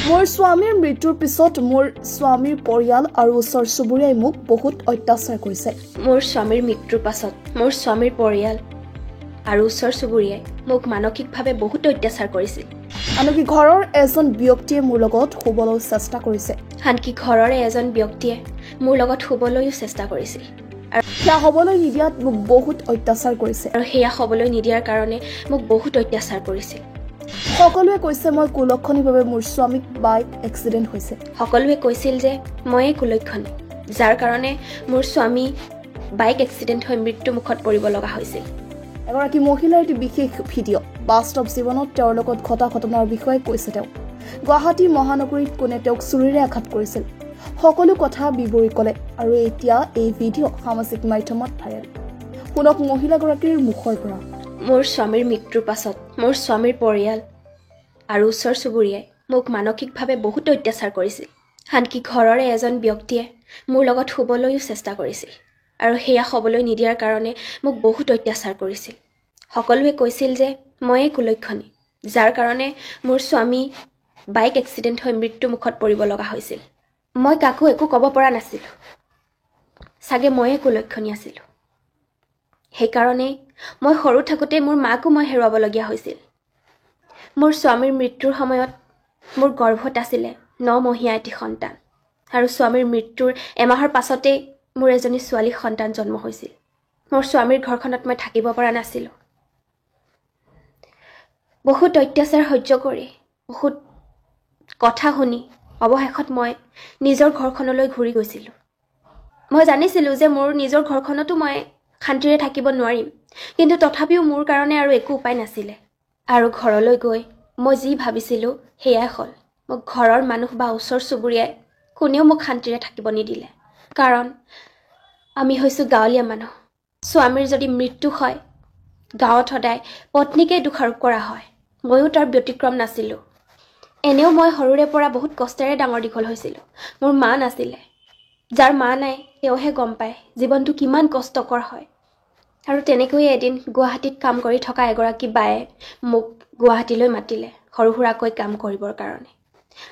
মোৰ স্বামীৰ মৃত্যুৰ পিছত মোৰ স্বামীৰ পৰিয়াল আৰু ওচৰ চুবুৰীয়াই মোক বহুত অত্যাচাৰ কৰিছে। মোৰ স্বামীৰ মৃত্যুৰ পাছত মোৰ স্বামীৰ পৰিয়াল আৰু ওচৰ চুবুৰীয়াই মোক মানসিকভাৱে বহুত অত্যাচাৰ কৰিছিল। আনকি ঘৰৰ এজন ব্যক্তিয়ে মোৰ লগত শুবলৈ চেষ্টা কৰিছে। আনকি ঘৰৰে এজন ব্যক্তিয়ে মোৰ লগত শুবলৈও চেষ্টা কৰিছিল। আৰু সেয়া হ'বলৈ নিদিয়াত মোক বহুত অত্যাচাৰ কৰিছে। আৰু সেয়া হ'বলৈ নিদিয়াৰ কাৰণে মোক বহুত অত্যাচাৰ কৰিছিল। সকলোৱে কৈছে মই কুলক্ষণীভাৱে মোৰ স্বামীক বাইক এক্সিডেণ্ট হৈছে। সকলোৱে কৈছিল যে ময়ে কুলক্ষণী, যাৰ কাৰণে মোৰ স্বামী বাইক এক্সিডেণ্ট হৈ মৃত্যুমুখত পৰিব লগা হৈছিল। এগৰাকী মহিলাৰ এটি বিশেষ ভিডিঅ' বাস্তৱ জীৱনত তেওঁৰ লগত ঘটা ঘটনাৰ বিষয়ে কৈছে তেওঁ। গুৱাহাটী মহানগৰীত কোনে তেওঁক চুৰিৰে আঘাত কৰিছিল সকলো কথা বিৱৰি ক'লে আৰু এতিয়া এই ভিডিঅ' সামাজিক মাধ্যমত ভাইৰেল। শুনক মহিলাগৰাকীৰ মুখৰ পৰা। মোৰ স্বামীৰ মৃত্যুৰ পাছত মোৰ স্বামীৰ পৰিয়াল আৰু ওচৰ চুবুৰীয়াই মোক মানসিকভাৱে বহুত অত্যাচাৰ কৰিছিল। আনকি ঘৰৰে এজন ব্যক্তিয়ে মোৰ লগত শুবলৈও চেষ্টা কৰিছিল আৰু সেয়া হ'বলৈ নিদিয়াৰ কাৰণে মোক বহুত অত্যাচাৰ কৰিছিল। সকলোৱে কৈছিল যে ময়ে কুলক্ষণী, যাৰ কাৰণে মোৰ স্বামী বাইক এক্সিডেণ্ট হৈ মৃত্যুমুখত পৰিব লগা হৈছিল। মই কাকো একো ক'ব পৰা নাছিলোঁ। চাগে ময়ে কুলক্ষণী আছিলোঁ। সেইকাৰণেই মই সৰু থাকোঁতে মোৰ মাকো মই হেৰুৱাবলগীয়া হৈছিল। মোৰ স্বামীৰ মৃত্যুৰ সময়ত মোৰ গৰ্ভত আছিলে 9 মহীয়া এটি সন্তান আৰু স্বামীৰ মৃত্যুৰ এমাহৰ পাছতেই মোৰ এজনী ছোৱালী সন্তান জন্ম হৈছিল। মোৰ স্বামীৰ ঘৰখনত মই থাকিব পৰা নাছিলোঁ। বহুত অত্যাচাৰ সহ্য কৰি, বহুত কথা শুনি অৱশেষত মই নিজৰ ঘৰখনলৈ ঘূৰি গৈছিলোঁ। মই জানিছিলোঁ যে মোৰ নিজৰ ঘৰখনতো মই শান্তিৰে থাকিব নোৱাৰিম, কিন্তু তথাপিও মোৰ কাৰণে আৰু একো উপায় নাছিলে। আৰু ঘৰলৈ গৈ মই যি ভাবিছিলোঁ সেয়াই হ'ল। মোক ঘৰৰ মানুহ বা ওচৰ চুবুৰীয়াই কোনেও মোক শান্তিৰে থাকিব নিদিলে। কাৰণ আমি হৈছোঁ গাঁৱলীয়া মানুহ। স্বামীৰ যদি মৃত্যু হয় গাঁৱত সদায় পত্নীকে দোষাৰোপ কৰা হয়। ময়ো তাৰ ব্যতিক্ৰম নাছিলোঁ। এনেও মই সৰুৰে পৰা বহুত কষ্টেৰে ডাঙৰ দীঘল হৈছিলোঁ। মোৰ মা নাছিলে। যাৰ মা নাই তেওঁহে গম পায় জীৱনটো কিমান কষ্টকৰ হয়। আৰু তেনেকৈয়ে এদিন গুৱাহাটীত কাম কৰি থকা এগৰাকী বায়ে মোক গুৱাহাটীলৈ মাতিলে সৰু সুৰাকৈ কাম কৰিবৰ কাৰণে।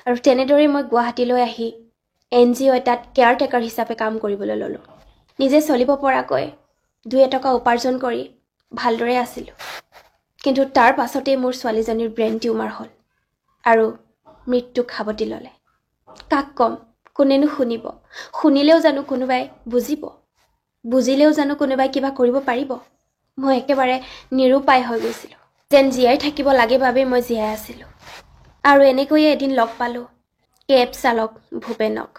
আৰু তেনেদৰেই মই গুৱাহাটীলৈ আহি NGO এটাত কেয়াৰটেকাৰ হিচাপে কাম কৰিবলৈ ল'লোঁ। নিজে চলিব পৰাকৈ 2 টকা উপাৰ্জন কৰি ভালদৰে আছিলোঁ। কিন্তু তাৰ পাছতেই মোৰ ছোৱালীজনীৰ ব্ৰেইন টিউমাৰ হ'ল আৰু মৃত্যুক সাৱটি ল'লে। কাক ক'ম? কোনেনো শুনিব? শুনিলেও জানো কোনোবাই বুজিব? বুজিলেও জানো কোনোবাই কিবা কৰিব পাৰিব? মই একেবাৰে নিৰুপায় হৈ গৈছিলোঁ। যেন জীয়াই থাকিব লাগে বাবেই মই জীয়াই আছিলোঁ। আৰু এনেকৈয়ে এদিন লগ পালোঁ কেব চালক ভূপেনক।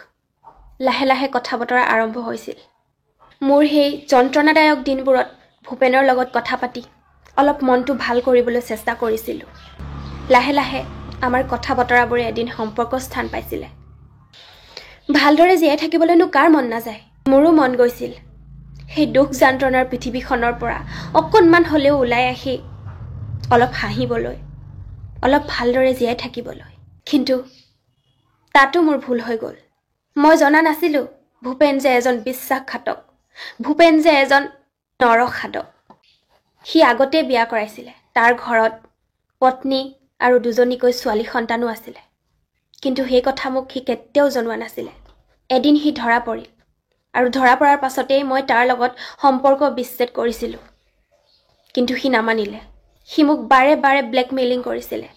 লাহে লাহে কথা বতৰা আৰম্ভ হৈছিল। মোৰ সেই যন্ত্ৰণাদায়ক দিনবোৰত ভূপেনৰ লগত কথা পাতি অলপ মনটো ভাল কৰিবলৈ চেষ্টা কৰিছিলোঁ। লাহে লাহে আমাৰ কথা বতৰাবোৰে এদিন সম্পৰ্ক স্থান পাইছিলে। ভালদৰে জীয়াই থাকিবলৈনো কাৰ মন নাযায়? মোৰো মন গৈছিল সেই দুখ যন্ত্ৰণাৰ পৃথিৱীখনৰ পৰা অকণমান হ'লেও ওলাই আহি অলপ হাঁহিবলৈ, অলপ ভালদৰে জীয়াই থাকিবলৈ। কিন্তু তাতো মোৰ ভুল হৈ গ'ল। মই জনা নাছিলোঁ ভূপেন যে এজন বিশ্বাসঘাতক, ভূপেন যে এজন নৰসাধক। সি আগতে বিয়া কৰাইছিলে। তাৰ ঘৰত পত্নী আৰু 2জনীকৈ ছোৱালী সন্তানো আছিলে। কিন্তু সেই কথা মোক সি কেতিয়াও জনোৱা নাছিলে। এদিন সি ধৰা পৰিল আৰু ধৰা পৰাৰ পাছতেই মই তাৰ লগত সম্পৰ্ক বিচ্ছেদ কৰিছিলোঁ। কিন্তু সি নামানিলে। সি মোক বাৰে বাৰে ব্লেকমেইলিং কৰিছিলে,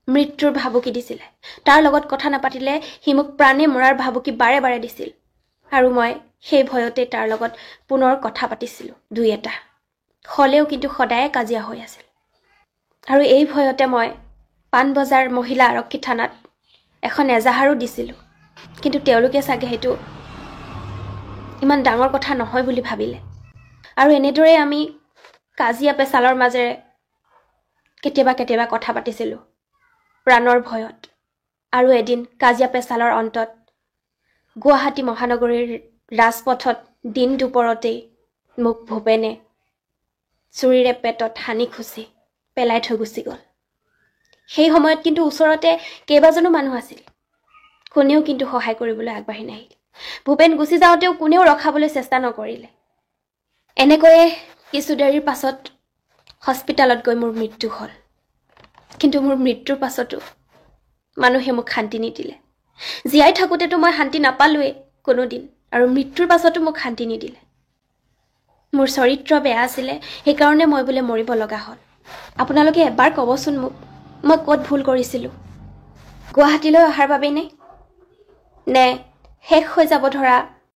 মৃত্যুৰ ভাবুকি দিছিলে। তাৰ লগত কথা নাপাতিলে সি মোক প্ৰাণে মৰাৰ ভাবুকি বাৰে বাৰে দিছিল। আৰু মই সেই ভয়তে তাৰ লগত পুনৰ কথা পাতিছিলোঁ 2 এটা। হ'লেও কিন্তু সদায়ে কাজিয়া হৈ আছিল। আৰু এই ভয়তে মই পাণবজাৰ মহিলা আৰক্ষী থানাত এখন এজাহাৰো দিছিলোঁ। কিন্তু তেওঁলোকে চাগে সেইটো ইমান ডাঙৰ কথা নহয় বুলি ভাবিলে। আৰু এনেদৰে আমি কাজিয়া পেচালৰ মাজেৰে কেতিয়াবা কেতিয়াবা কথা পাতিছিলোঁ প্ৰাণৰ ভয়ত। আৰু এদিন কাজিয়া পেচালৰ অন্তত গুৱাহাটী মহানগৰীৰ ৰাজপথত দিন দুপৰতেই মোক ভূপেনে চুৰিৰে পেটত হানি খুচি পেলাই থৈ গুচি গ'ল। সেই সময়ত কিন্তু ওচৰতে কেইবাজনো মানুহ আছিল। কোনেও কিন্তু সহায় কৰিবলৈ আগবাঢ়ি নাহিল। ভূপেন গুচি যাওঁতেও কোনেও ৰখাবলৈ চেষ্টা নকৰিলে। এনেকৈয়ে কিছু দেৰিৰ পাছত হস্পিটালত গৈ মোৰ মৃত্যু হ'ল। কিন্তু মোৰ মৃত্যুৰ পাছতো মানুহে মোক শান্তি নিদিলে। জীয়াই থাকোঁতেতো মই শান্তি নাপালোৱেই কোনোদিন, আৰু মৃত্যুৰ পাছতো মোক শান্তি নিদিলে। মোৰ চৰিত্ৰ বেয়া আছিলে, সেইকাৰণে মই বোলে মৰিব লগা হ'ল। আপোনালোকে এবাৰ ক'বচোন মোক, মই ক'ত ভুল কৰিছিলোঁ? গুৱাহাটীলৈ অহাৰ বাবেই নে? নে শেষ হৈ যাব ধৰা